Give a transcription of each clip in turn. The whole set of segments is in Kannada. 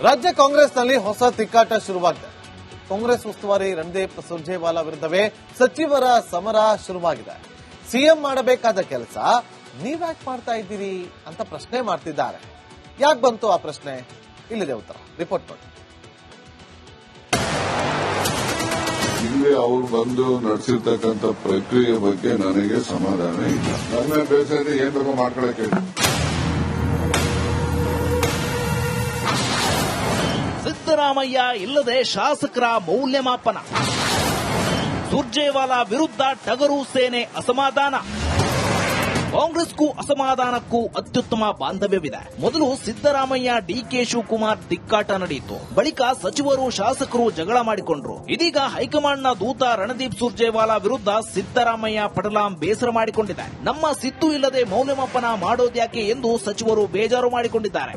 ರಾಜ್ಯ ಕಾಂಗ್ರೆಸ್ನಲ್ಲಿ ಹೊಸ ತಿಕ್ಕಾಟ ಶುರುವಾಗಿದೆ. ಕಾಂಗ್ರೆಸ್ ಉಸ್ತುವಾರಿ ರಣದೀಪ್ ಸುರ್ಜೇವಾಲಾ ವಿರುದ್ಧವೇ ಸಚಿವರ ಸಮರ ಶುರುವಾಗಿದೆ. ಸಿಎಂ ಮಾಡಬೇಕಾದ ಕೆಲಸ ನೀವ್ಯಾಕೆ ಮಾಡ್ತಾ ಇದ್ದೀರಿ ಅಂತ ಪ್ರಶ್ನೆ ಮಾಡ್ತಿದ್ದಾರೆ. ಯಾಕೆ ಬಂತು ಆ ಪ್ರಶ್ನೆ? ಇಲ್ಲಿದೆ ಉತ್ತರ, ರಿಪೋರ್ಟ್ ಮಾಡಿ. ಇಲ್ಲಿ ಅವರು ಬಂದು ನಡೆಸಿರ್ತಕ್ಕಂಥ ಪ್ರಕ್ರಿಯೆ ಬಗ್ಗೆ ನನಗೆ ಸಮಾಧಾನ ಇಲ್ಲ. ನನ್ನ ಬೇಸರ ಏನ್ ಬೇಕೋ ಮಾಡ್ಕೊಳಕ್ಕೆ ಸಿದ್ದರಾಮಯ್ಯ ಇಲ್ಲದೆ ಶಾಸಕರ ಮೌಲ್ಯಮಾಪನ. ಸುರ್ಜೇವಾಲಾ ವಿರುದ್ಧ ಟಗರು ಸೇನೆ ಅಸಮಾಧಾನ. ಕಾಂಗ್ರೆಸ್ಗೂ ಅಸಮಾಧಾನಕ್ಕೂ ಅತ್ಯುತ್ತಮ ಬಾಂಧವ್ಯವಿದೆ. ಮೊದಲು ಸಿದ್ದರಾಮಯ್ಯ ಡಿಕೆ ಶಿವಕುಮಾರ್ ತಿಕ್ಕಾಟ ನಡೆಯಿತು. ಬಳಿಕ ಸಚಿವರು ಶಾಸಕರು ಜಗಳ ಮಾಡಿಕೊಂಡ್ರು. ಇದೀಗ ಹೈಕಮಾಂಡ್ನ ದೂತ ರಣದೀಪ್ ಸುರ್ಜೇವಾಲಾ ವಿರುದ್ಧ ಸಿದ್ದರಾಮಯ್ಯ ಪಡಲಾಂ ಬೇಸರ ಮಾಡಿಕೊಂಡಿದೆ. ನಮ್ಮ ಸಿದ್ದು ಇಲ್ಲದೆ ಮೌಲ್ಯಮಾಪನ ಮಾಡೋದ್ಯಾಕೆ ಎಂದು ಸಚಿವರು ಬೇಜಾರು ಮಾಡಿಕೊಂಡಿದ್ದಾರೆ.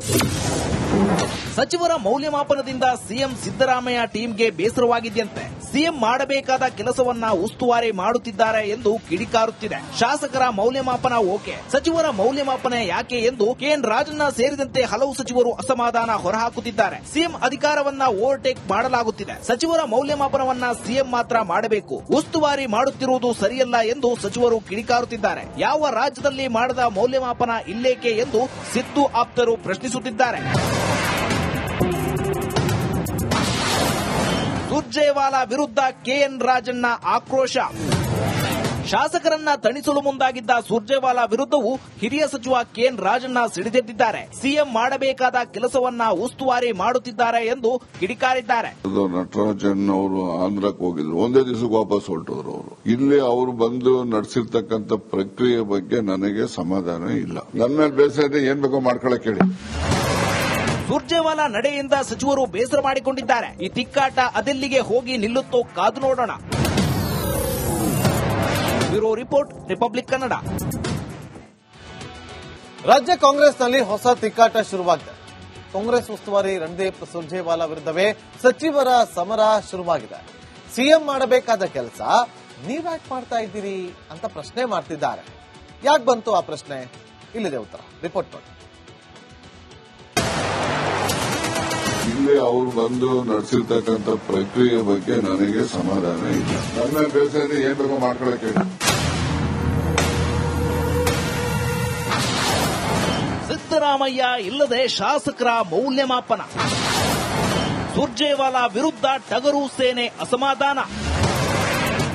ಸಚಿವರ ಮೌಲ್ಯಮಾಪನದಿಂದ ಸಿಎಂ ಸಿದ್ದರಾಮಯ್ಯ ಟೀಮ್ಗೆ ಬೇಸರವಾಗಿದೆಯಂತೆ. ಸಿಎಂ ಮಾಡಬೇಕಾದ ಕೆಲಸವನ್ನ ಉಸ್ತುವಾರಿ ಮಾಡುತ್ತಿದ್ದಾರೆ ಎಂದು ಕಿಡಿಕಾರುತ್ತಿದೆ. ಶಾಸಕರ ಮೌಲ್ಯಮಾಪನ ಓಕೆ, ಸಚಿವರ ಮೌಲ್ಯಮಾಪನ ಯಾಕೆ ಎಂದು ಕೆಎನ್ ರಾಜಣ್ಣ ಸೇರಿದಂತೆ ಹಲವು ಸಚಿವರು ಅಸಮಾಧಾನ ಹೊರಹಾಕುತ್ತಿದ್ದಾರೆ. ಸಿಎಂ ಅಧಿಕಾರವನ್ನ ಓವರ್ಟೇಕ್ ಮಾಡಲಾಗುತ್ತಿದೆ. ಸಚಿವರ ಮೌಲ್ಯಮಾಪನವನ್ನ ಸಿಎಂ ಮಾತ್ರ ಮಾಡಬೇಕು, ಉಸ್ತುವಾರಿ ಮಾಡುತ್ತಿರುವುದು ಸರಿಯಲ್ಲ ಎಂದು ಸಚಿವರು ಕಿಡಿಕಾರುತ್ತಿದ್ದಾರೆ. ಯಾವ ರಾಜ್ಯದಲ್ಲಿ ಮಾಡದ ಮೌಲ್ಯಮಾಪನ ಇಲ್ಲೇಕೆ ಎಂದು ಸಿದ್ದು ಆಪ್ತರು ಪ್ರಶ್ನಿಸುತ್ತಿದ್ದಾರೆ. ಸುರ್ಜೇವಾಲಾ ವಿರುದ್ಧ ಕೆಎನ್ ರಾಜಣ್ಣ ಆಕ್ರೋಶ. ಶಾಸಕರನ್ನ ತಣಿಸಲು ಮುಂದಾಗಿದ್ದ ಸುರ್ಜೇವಾಲಾ ವಿರುದ್ಧವೂ ಹಿರಿಯ ಸಚಿವ ಕೆಎನ್ ರಾಜಣ್ಣ ಸಿಡಿದೆದ್ದಿದ್ದಾರೆ. ಸಿಎಂ ಮಾಡಬೇಕಾದ ಕೆಲಸವನ್ನ ಉಸ್ತುವಾರಿ ಮಾಡುತ್ತಿದ್ದಾರೆ ಎಂದು ಕಿಡಿಕಾರಿದ್ದಾರೆ. ನಟರಾಜನ್ ಅವರು ಆಂಧ್ರಕ್ಕೆ ಹೋಗಿದ್ರು, ಒಂದೇ ದಿವಸಕ್ಕೆ ವಾಪಸ್ ಹೊರಟೋದ್ರು. ಅವರು ಇಲ್ಲಿ ಅವರು ಬಂದು ನಡೆಸಿರ್ತಕ್ಕಂಥ ಪ್ರಕ್ರಿಯೆ ಬಗ್ಗೆ ನನಗೆ ಸಮಾಧಾನ ಇಲ್ಲ. ನನ್ನ ಮೇಲೆ ಬೇಸರ ಏನ್ ಬೇಕೋ ಮಾಡ್ಕೊಳಕ್ಕೆ ಹೇಳಿ. ಸುರ್ಜೇವಾಲಾ ನಡೆಯಿಂದ ಸಚಿವರು ಬೇಸರ ಮಾಡಿಕೊಂಡಿದ್ದಾರೆ. ಈ ತಿಕ್ಕಾಟ ಅದೆಲ್ಲಿಗೆ ಹೋಗಿ ನಿಲ್ಲುತ್ತೋ ಕಾದು ನೋಡೋಣ. Bureau report, republic Kannada. ರಾಜ್ಯ ಕಾಂಗ್ರೆಸ್ನಲ್ಲಿ ಹೊಸ ತಿಕ್ಕಾಟ ಶುರುವಾಗಿದೆ. ಕಾಂಗ್ರೆಸ್ ಉಸ್ತುವಾರಿ ರಣದೀಪ್ ಸುರ್ಜೇವಾಲಾ ವಿರುದ್ಧವೇ ಸಚಿವರ ಸಮರ ಶುರುವಾಗಿದೆ. ಸಿಎಂ ಮಾಡಬೇಕಾದ ಕೆಲಸ ನೀವ್ಯಾಕೆ ಮಾಡ್ತಾ ಇದ್ದೀರಿ ಅಂತ ಪ್ರಶ್ನೆ ಮಾಡ್ತಿದ್ದಾರೆ. ಯಾಕೆ ಬಂತು ಆ ಪ್ರಶ್ನೆ? ಇಲ್ಲಿದೆ ಉತ್ತರ, ರಿಪೋರ್ಟ್ ಮಾಡಿ. ಇಲ್ಲಿ ಅವರು ಬಂದು ನಡೆಸಿರ್ತಕ್ಕಂಥ ಪ್ರಕ್ರಿಯೆ ಬಗ್ಗೆ ನನಗೆ ಸಮಾಧಾನ ಇಲ್ಲ. ನನ್ನ ಬೇಸರ ಏನ್ ಬೇಕೋ ಮಾಡ್ಕೊಳಕ್ಕೆ ಹೇಳಿ. ಸಿದ್ದರಾಮಯ್ಯ ಇಲ್ಲದೆ ಶಾಸಕರ ಮೌಲ್ಯಮಾಪನ. ಸುರ್ಜೇವಾಲಾ ವಿರುದ್ಧ ಟಗರು ಸೇನೆ ಅಸಮಾಧಾನ.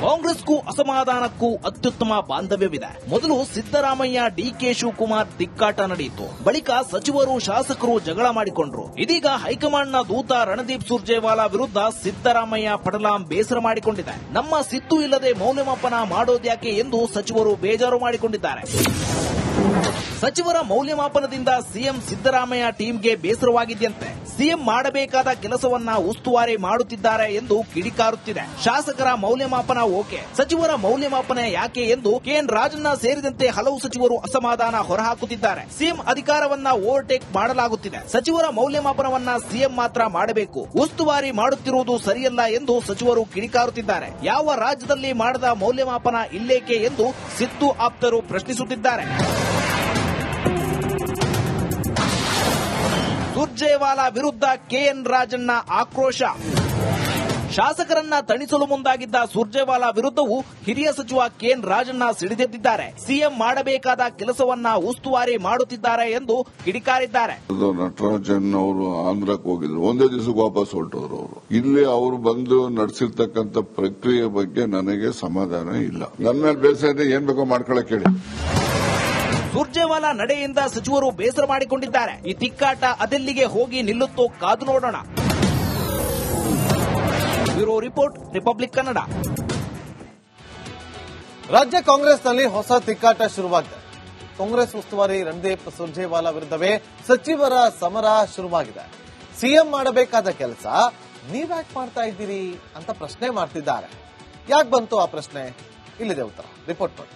ಕಾಂಗ್ರೆಸ್ಗೂ ಅಸಮಾಧಾನಕ್ಕೂ ಅತ್ಯುತ್ತಮ ಬಾಂಧವ್ಯವಿದೆ. ಮೊದಲು ಸಿದ್ದರಾಮಯ್ಯ ಡಿಕೆ ಶಿವಕುಮಾರ್ ತಿಕ್ಕಾಟ ನಡೆಯಿತು. ಬಳಿಕ ಸಚಿವರು ಶಾಸಕರು ಜಗಳ ಮಾಡಿಕೊಂಡ್ರು. ಇದೀಗ ಹೈಕಮಾಂಡ್ನ ದೂತ ರಣದೀಪ್ ಸುರ್ಜೇವಾಲಾ ವಿರುದ್ಧ ಸಿದ್ದರಾಮಯ್ಯ ಪಡಲಾಂ ಬೇಸರ ಮಾಡಿಕೊಂಡಿದೆ. ನಮ್ಮ ಸಿದ್ದು ಇಲ್ಲದೆ ಮೌಲ್ಯಮಾಪನ ಮಾಡೋದ್ಯಾಕೆ ಎಂದು ಸಚಿವರು ಬೇಜಾರು ಮಾಡಿಕೊಂಡಿದ್ದಾರೆ. ಸಚಿವರ ಮೌಲ್ಯಮಾಪನದಿಂದ ಸಿಎಂ ಸಿದ್ದರಾಮಯ್ಯ ಟೀಮ್ಗೆ ಬೇಸರವಾಗಿದೆಯಂತೆ. ಸಿಎಂ ಮಾಡಬೇಕಾದ ಕೆಲಸವನ್ನ ಉಸ್ತುವಾರಿ ಮಾಡುತ್ತಿದ್ದಾರೆ ಎಂದು ಕಿಡಿಕಾರುತ್ತಿದೆ. ಶಾಸಕರ ಮೌಲ್ಯಮಾಪನ ಓಕೆ, ಸಚಿವರ ಮೌಲ್ಯಮಾಪನ ಯಾಕೆ ಎಂದು ಕೆಎನ್ ರಾಜಣ್ಣ ಸೇರಿದಂತೆ ಹಲವು ಸಚಿವರು ಅಸಮಾಧಾನ ಹೊರಹಾಕುತ್ತಿದ್ದಾರೆ. ಸಿಎಂ ಅಧಿಕಾರವನ್ನ ಓವರ್ಟೇಕ್ ಮಾಡಲಾಗುತ್ತಿದೆ. ಸಚಿವರ ಮೌಲ್ಯಮಾಪನವನ್ನ ಸಿಎಂ ಮಾತ್ರ ಮಾಡಬೇಕು, ಉಸ್ತುವಾರಿ ಮಾಡುತ್ತಿರುವುದು ಸರಿಯಲ್ಲ ಎಂದು ಸಚಿವರು ಕಿಡಿಕಾರುತ್ತಿದ್ದಾರೆ. ಯಾವ ರಾಜ್ಯದಲ್ಲಿ ಮಾಡದ ಮೌಲ್ಯಮಾಪನ ಇಲ್ಲೇಕೆ ಎಂದು ಸಿದ್ದು ಆಪ್ತರು ಪ್ರಶ್ನಿಸುತ್ತಿದ್ದಾರೆ. ಸುರ್ಜೇವಾಲಾ ವಿರುದ್ಧ ಕೆಎನ್ ರಾಜಣ್ಣ ಆಕ್ರೋಶ. ಶಾಸಕರನ್ನ ತಣಿಸಲು ಮುಂದಾಗಿದ್ದ ಸುರ್ಜೇವಾಲಾ ವಿರುದ್ಧವೂ ಹಿರಿಯ ಸಚಿವ ಕೆಎನ್ ರಾಜಣ್ಣ ಸಿಡಿದೆದ್ದಿದ್ದಾರೆ. ಸಿಎಂ ಮಾಡಬೇಕಾದ ಕೆಲಸವನ್ನ ಉಸ್ತುವಾರಿ ಮಾಡುತ್ತಿದ್ದಾರೆ ಎಂದು ಕಿಡಿಕಾರಿದ್ದಾರೆ. ನಟರಾಜನ್ ಅವರು ಆಂಧ್ರಕ್ಕೆ ಹೋಗಿದ್ರು, ಒಂದೇ ದಿವಸಕ್ಕೆ ವಾಪಸ್ ಹೊರಟೋದ್ರು. ಅವರು ಇಲ್ಲಿ ಅವರು ಬಂದು ನಡೆಸಿರ್ತಕ್ಕಂಥ ಪ್ರಕ್ರಿಯೆ ಬಗ್ಗೆ ನನಗೆ ಸಮಾಧಾನ ಇಲ್ಲ. ನನ್ನ ಮೇಲೆ ಬೇಸರ ಏನ್ ಬೇಕೋ ಮಾಡ್ಕೊಳಕ್ಕೆ ಹೇಳಿ. ಸುರ್ಜೇವಾಲಾ ನಡೆಯಿಂದ ಸಚಿವರು ಬೇಸರ ಮಾಡಿಕೊಂಡಿದ್ದಾರೆ. ಈ ತಿಕ್ಕಾಟ ಅದೆಲ್ಲಿಗೆ ಹೋಗಿ ನಿಲ್ಲುತ್ತೋ ಕಾದು ನೋಡೋಣ. Bureau report, republic Kannada. ರಾಜ್ಯ ಕಾಂಗ್ರೆಸ್ನಲ್ಲಿ ಹೊಸ ತಿಕ್ಕಾಟ ಶುರುವಾಗಿದೆ. ಕಾಂಗ್ರೆಸ್ ಉಸ್ತುವಾರಿ ರಣದೀಪ್ ಸುರ್ಜೇವಾಲಾ ವಿರುದ್ಧವೇ ಸಚಿವರ ಸಮರ ಶುರುವಾಗಿದೆ. ಸಿಎಂ ಮಾಡಬೇಕಾದ ಕೆಲಸ ನೀವ್ಯಾಕೆ ಮಾಡ್ತಾ ಇದ್ದೀರಿ ಅಂತ ಪ್ರಶ್ನೆ ಮಾಡ್ತಿದ್ದಾರೆ. ಯಾಕೆ ಬಂತು ಆ ಪ್ರಶ್ನೆ? ಇಲ್ಲಿದೆ ಉತ್ತರ, ರಿಪೋರ್ಟ್ ಮಾಡಿ.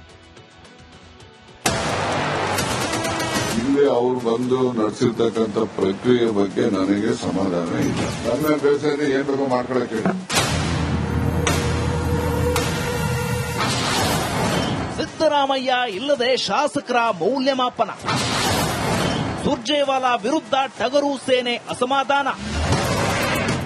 ಇಲ್ಲಿ ಅವರು ಬಂದು ನಡೆಸಿರ್ತಕ್ಕಂಥ ಪ್ರಕ್ರಿಯೆ ಬಗ್ಗೆ ನನಗೆ ಸಮಾಧಾನ ಇಲ್ಲ. ನನ್ನ ಬೇಸರ ಏನ್ ಬೇಕೋ ಮಾಡ್ಕೊಳಕ್ಕೆ ಹೇಳಿ. ಸಿದ್ದರಾಮಯ್ಯ ಇಲ್ಲದೆ ಶಾಸಕರ ಮೌಲ್ಯಮಾಪನ. ಸುರ್ಜೇವಾಲಾ ವಿರುದ್ಧ ಟಗರು ಸೇನೆ ಅಸಮಾಧಾನ.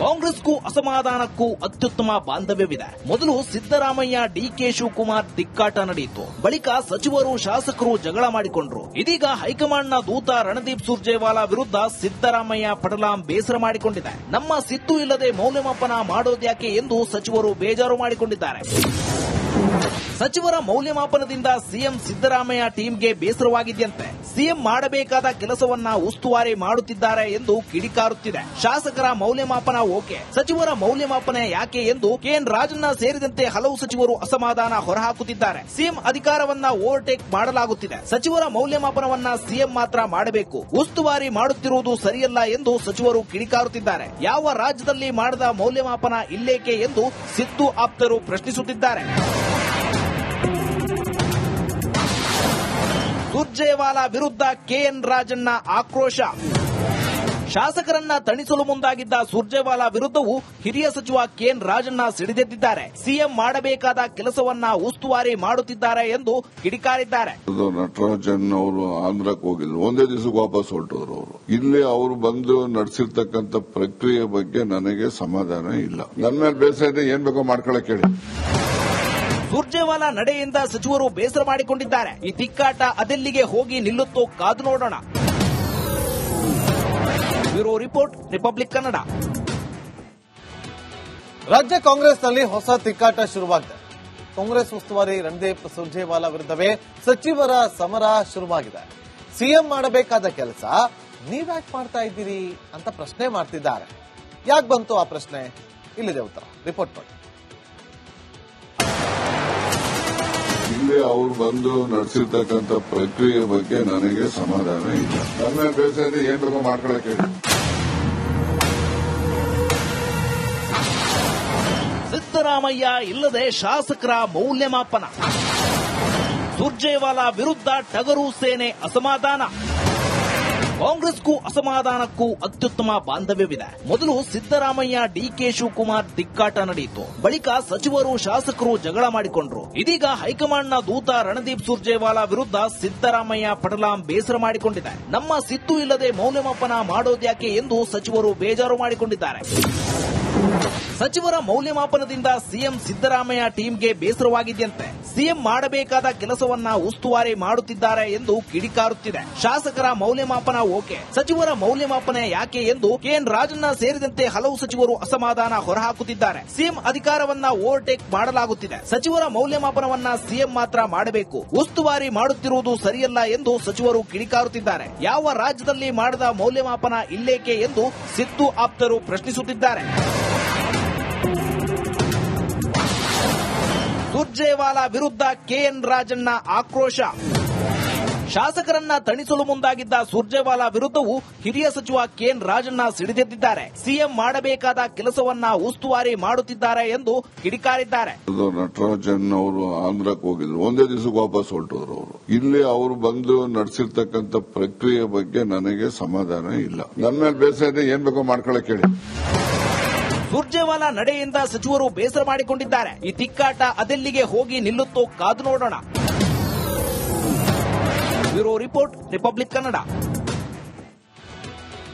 ಕಾಂಗ್ರೆಸ್ಗೂ ಅಸಮಾಧಾನಕ್ಕೂ ಅತ್ಯುತ್ತಮ ಬಾಂಧವ್ಯವಿದೆ. ಮೊದಲು ಸಿದ್ದರಾಮಯ್ಯ ಡಿಕೆ ಶಿವಕುಮಾರ್ ತಿಕ್ಕಾಟ ನಡೆಯಿತು. ಬಳಿಕ ಸಚಿವರು ಶಾಸಕರು ಜಗಳ ಮಾಡಿಕೊಂಡ್ರು. ಇದೀಗ ಹೈಕಮಾಂಡ್ನ ದೂತ ರಣದೀಪ್ ಸುರ್ಜೇವಾಲಾ ವಿರುದ್ಧ ಸಿದ್ದರಾಮಯ್ಯ ಪಡಲಾಂ ಬೇಸರ ಮಾಡಿಕೊಂಡಿದೆ. ನಮ್ಮ ಸಿದ್ದು ಇಲ್ಲದೆ ಮೌಲ್ಯಮಾಪನ ಮಾಡೋದ್ಯಾಕೆ ಎಂದು ಸಚಿವರು ಬೇಜಾರು ಮಾಡಿಕೊಂಡಿದ್ದಾರೆ. ಸಚಿವರ ಮೌಲ್ಯಮಾಪನದಿಂದ ಸಿಎಂ ಸಿದ್ದರಾಮಯ್ಯ ಟೀಮ್ಗೆ ಬೇಸರವಾಗಿದೆಯಂತೆ. ಸಿಎಂ ಮಾಡಬೇಕಾದ ಕೆಲಸವನ್ನ ಉಸ್ತುವಾರಿ ಮಾಡುತ್ತಿದ್ದಾರೆ ಎಂದು ಕಿಡಿಕಾರುತ್ತಿದೆ. ಶಾಸಕರ ಮೌಲ್ಯಮಾಪನ ಓಕೆ, ಸಚಿವರ ಮೌಲ್ಯಮಾಪನ ಯಾಕೆ ಎಂದು ಕೆಎನ್ ರಾಜಣ್ಣ ಸೇರಿದಂತೆ ಹಲವು ಸಚಿವರು ಅಸಮಾಧಾನ ಹೊರಹಾಕುತ್ತಿದ್ದಾರೆ. ಸಿಎಂ ಅಧಿಕಾರವನ್ನ ಓವರ್ಟೇಕ್ ಮಾಡಲಾಗುತ್ತಿದೆ. ಸಚಿವರ ಮೌಲ್ಯಮಾಪನವನ್ನ ಸಿಎಂ ಮಾತ್ರ ಮಾಡಬೇಕು, ಉಸ್ತುವಾರಿ ಮಾಡುತ್ತಿರುವುದು ಸರಿಯಲ್ಲ ಎಂದು ಸಚಿವರು ಕಿಡಿಕಾರುತ್ತಿದ್ದಾರೆ. ಯಾವ ರಾಜ್ಯದಲ್ಲಿ ಮಾಡದ ಮೌಲ್ಯಮಾಪನ ಇಲ್ಲೇಕೆ ಎಂದು ಸಿದ್ದು ಆಪ್ತರು ಪ್ರಶ್ನಿಸುತ್ತಿದ್ದಾರೆ. ಸುರ್ಜೇವಾಲಾ ವಿರುದ್ಧ ಕೆಎನ್ ರಾಜಣ್ಣ ಆಕ್ರೋಶ. ಶಾಸಕರನ್ನ ತಣಿಸಲು ಮುಂದಾಗಿದ್ದ ಸುರ್ಜೇವಾಲಾ ವಿರುದ್ಧವೂ ಹಿರಿಯ ಸಚಿವ ಕೆಎನ್ ರಾಜಣ್ಣ ಸಿಡಿದೆದ್ದಿದ್ದಾರೆ. ಸಿಎಂ ಮಾಡಬೇಕಾದ ಕೆಲಸವನ್ನ ಉಸ್ತುವಾರಿ ಮಾಡುತ್ತಿದ್ದಾರೆ ಎಂದು ಕಿಡಿಕಾರಿದ್ದಾರೆ. ನಟರಾಜನ್ ಅವರು ಆಂಧ್ರಕ್ಕೆ ಹೋಗಿದ್ರು, ಒಂದೇ ದಿವಸಕ್ಕೆ ವಾಪಸ್ ಹೊರಟೋರು. ಅವರು ಇಲ್ಲಿ ಅವರು ಬಂದು ನಡೆಸಿರ್ತಕ್ಕಂಥ ಪ್ರಕ್ರಿಯೆ ಬಗ್ಗೆ ನನಗೆ ಸಮಾಧಾನ ಇಲ್ಲ. ನನ್ನ ಮೇಲೆ ಬೇಸರ ಇದೆ, ಏನ್ ಬೇಕೋ ಮಾಡ್ಕೊಳಕ್ ಹೇಳಿ. ಸುರ್ಜೇವಾಲಾ ನಡೆಯಿಂದ ಸಚಿವರು ಬೇಸರ ಮಾಡಿಕೊಂಡಿದ್ದಾರೆ. ಈ ತಿಕ್ಕಾಟ ಅದೆಲ್ಲಿಗೆ ಹೋಗಿ ನಿಲ್ಲುತ್ತೋ ಕಾದು ನೋಡೋಣ. Bureau report, republic Kannada. ರಾಜ್ಯ ಕಾಂಗ್ರೆಸ್ನಲ್ಲಿ ಹೊಸ ತಿಕ್ಕಾಟ ಶುರುವಾಗಿದೆ. ಕಾಂಗ್ರೆಸ್ ಉಸ್ತುವಾರಿ ರಣದೀಪ್ ಸುರ್ಜೇವಾಲಾ ವಿರುದ್ಧವೇ ಸಚಿವರ ಸಮರ ಶುರುವಾಗಿದೆ. ಸಿಎಂ ಮಾಡಬೇಕಾದ ಕೆಲಸ ನೀವ್ಯಾಕೆ ಮಾಡ್ತಾ ಇದ್ದೀರಿ ಅಂತ ಪ್ರಶ್ನೆ ಮಾಡ್ತಿದ್ದಾರೆ. ಯಾಕೆ ಬಂತು ಆ ಪ್ರಶ್ನೆ? ಇಲ್ಲಿದೆ ಉತ್ತರ, ರಿಪೋರ್ಟ್ ಮಾಡಿ. ಇಲ್ಲಿ ಅವರು ಬಂದು ನಡೆಸಿರ್ತಕ್ಕಂಥ ಪ್ರಕ್ರಿಯೆ ಬಗ್ಗೆ ನನಗೆ ಸಮಾಧಾನ ಇಲ್ಲ. ನನ್ನ ಮೇಲೆ ಬೇಸರ ಇದೆ, ಏನ್ ಬೇಕೋ ಮಾಡ್ಕೊಳಕ್ ಹೇಳಿ. ಸಿದ್ದರಾಮಯ್ಯ ಇಲ್ಲದೆ ಶಾಸಕರ ಮೌಲ್ಯಮಾಪನ. ಸುರ್ಜೇವಾಲಾ ವಿರುದ್ಧ ಟಗರು ಸೇನೆ ಅಸಮಾಧಾನ. ಕಾಂಗ್ರೆಸ್ಗೂ ಅಸಮಾಧಾನಕ್ಕೂ ಅತ್ಯುತ್ತಮ ಬಾಂಧವ್ಯವಿದೆ. ಮೊದಲು ಸಿದ್ದರಾಮಯ್ಯ ಡಿಕೆ ಶಿವಕುಮಾರ್ ತಿಕ್ಕಾಟ ನಡೆಯಿತು. ಬಳಿಕ ಸಚಿವರು ಶಾಸಕರು ಜಗಳ ಮಾಡಿಕೊಂಡ್ರು. ಇದೀಗ ಹೈಕಮಾಂಡ್ನ ದೂತ ರಣದೀಪ್ ಸುರ್ಜೇವಾಲಾ ವಿರುದ್ಧ ಸಿದ್ದರಾಮಯ್ಯ ಪಡಲಾಂ ಬೇಸರ ಮಾಡಿಕೊಂಡಿದೆ. ನಮ್ಮ ಸಿದ್ದು ಇಲ್ಲದೆ ಮೌಲ್ಯಮಾಪನ ಮಾಡೋದ್ಯಾಕೆ ಎಂದು ಸಚಿವರು ಬೇಜಾರು ಮಾಡಿಕೊಂಡಿದ್ದಾರೆ. ಸಚಿವರ ಮೌಲ್ಯಮಾಪನದಿಂದ ಸಿಎಂ ಸಿದ್ದರಾಮಯ್ಯ ಟೀಮ್ಗೆ ಬೇಸರವಾಗಿದೆಯಂತೆ. ಸಿಎಂ ಮಾಡಬೇಕಾದ ಕೆಲಸವನ್ನ ಉಸ್ತುವಾರಿ ಮಾಡುತ್ತಿದ್ದಾರೆ ಎಂದು ಕಿಡಿಕಾರುತ್ತಿದೆ. ಶಾಸಕರ ಮೌಲ್ಯಮಾಪನ ಓಕೆ, ಸಚಿವರ ಮೌಲ್ಯಮಾಪನ ಯಾಕೆ ಎಂದು ಕೆಎನ್ ರಾಜಣ್ಣ ಸೇರಿದಂತೆ ಹಲವು ಸಚಿವರು ಅಸಮಾಧಾನ ಹೊರಹಾಕುತ್ತಿದ್ದಾರೆ. ಸಿಎಂ ಅಧಿಕಾರವನ್ನ ಓವರ್ಟೇಕ್ ಮಾಡಲಾಗುತ್ತಿದೆ. ಸಚಿವರ ಮೌಲ್ಯಮಾಪನವನ್ನ ಸಿಎಂ ಮಾತ್ರ ಮಾಡಬೇಕು, ಉಸ್ತುವಾರಿ ಮಾಡುತ್ತಿರುವುದು ಸರಿಯಲ್ಲ ಎಂದು ಸಚಿವರು ಕಿಡಿಕಾರುತ್ತಿದ್ದಾರೆ. ಯಾವ ರಾಜ್ಯದಲ್ಲಿ ಮಾಡದ ಮೌಲ್ಯಮಾಪನ ಇಲ್ಲೇಕೆ ಎಂದು ಸಿದ್ದು ಆಪ್ತರು ಪ್ರಶ್ನಿಸುತ್ತಿದ್ದಾರೆ. ಸುರ್ಜೇವಾಲಾ ವಿರುದ್ಧ ಕೆಎನ್ ರಾಜಣ್ಣ ಆಕ್ರೋಶ. ಶಾಸಕರನ್ನ ತಣಿಸಲು ಮುಂದಾಗಿದ್ದ ಸುರ್ಜೇವಾಲಾ ವಿರುದ್ಧವೂ ಹಿರಿಯ ಸಚಿವ ಕೆಎನ್ ರಾಜಣ್ಣ ಸಿಡಿದೆದ್ದಿದ್ದಾರೆ. ಸಿಎಂ ಮಾಡಬೇಕಾದ ಕೆಲಸವನ್ನ ಉಸ್ತುವಾರಿ ಮಾಡುತ್ತಿದ್ದಾರೆ ಎಂದು ಕಿಡಿಕಾರಿದ್ದಾರೆ. ನಟರಾಜನ್ ಅವರು ಆಂಧ್ರಕ್ಕೆ ಹೋಗಿದ್ರು, ಒಂದೇ ದಿವಸಕ್ಕೆ ವಾಪಸ್ ಹೊರಟೋರು. ಅವರು ಇಲ್ಲಿ ಅವರು ಬಂದು ನಡೆಸಿರ್ತಕ್ಕಂಥ ಪ್ರಕ್ರಿಯೆ ಬಗ್ಗೆ ನನಗೆ ಸಮಾಧಾನ ಇಲ್ಲ. ನನ್ನ ಮೇಲೆ ಬೇಸರ ಇದೆ, ಏನ್ ಬೇಕೋ ಮಾಡ್ಕೊಳಕ್ ಹೇಳಿ. ಸುರ್ಜೇವಾಲಾ ನಡೆಯಿಂದ ಸಚಿವರು ಬೇಸರ ಮಾಡಿಕೊಂಡಿದ್ದಾರೆ. ಈ ತಿಕ್ಕಾಟ ಅದೆಲ್ಲಿಗೆ ಹೋಗಿ ನಿಲ್ಲುತ್ತೋ ಕಾದು ನೋಡೋಣ. Bureau report, republic Kannada.